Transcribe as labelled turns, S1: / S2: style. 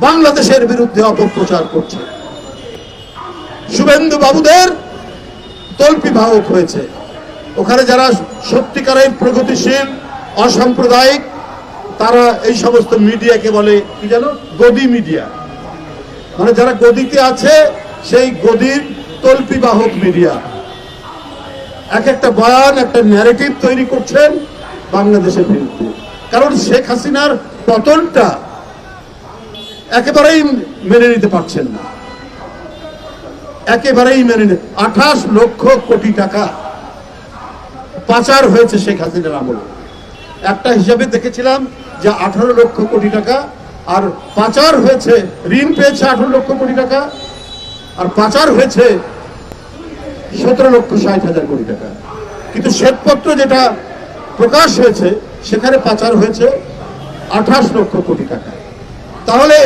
S1: বাংলাদেশের বিরুদ্ধে অপপ্রচার করছে। শুভেন্দু বাবুদের তল্পি বাহক হয়েছে। ওখানে যারা সত্যিকারের প্রগতিশীল অসাম্প্রদায়িক তারা এই সমস্ত মিডিয়াকে বলে কি জানো, গদি মিডিয়া, মানে যারা গদিতে আছে সেই গদির তল্পি বাহক মিডিয়া এক একটা বয়ান, একটা ন্যারেটিভ তৈরি করছেন বাংলাদেশের বিরুদ্ধে। কারণ শেখ হাসিনার পতনটা একেবারেই মেনে নিতে পারছেন না, একেবারেই মেনে নিতে। 28 লক্ষ কোটি টাকা পাচার হয়েছে শেখ হাসিনার আমলে। একটা হিসাবে দেখেছিলাম যে 18 লক্ষ কোটি টাকা, আর পাচার হয়েছে, ঋণ পেয়েছে 18 লক্ষ কোটি টাকা, আর পাচার হয়েছে 17,60,000 কোটি টাকা। কিন্তু শ্বেতপত্র যেটা প্রকাশ হয়েছে সেখানে পাচার হয়েছে 28 লক্ষ কোটি টাকা। তাহলে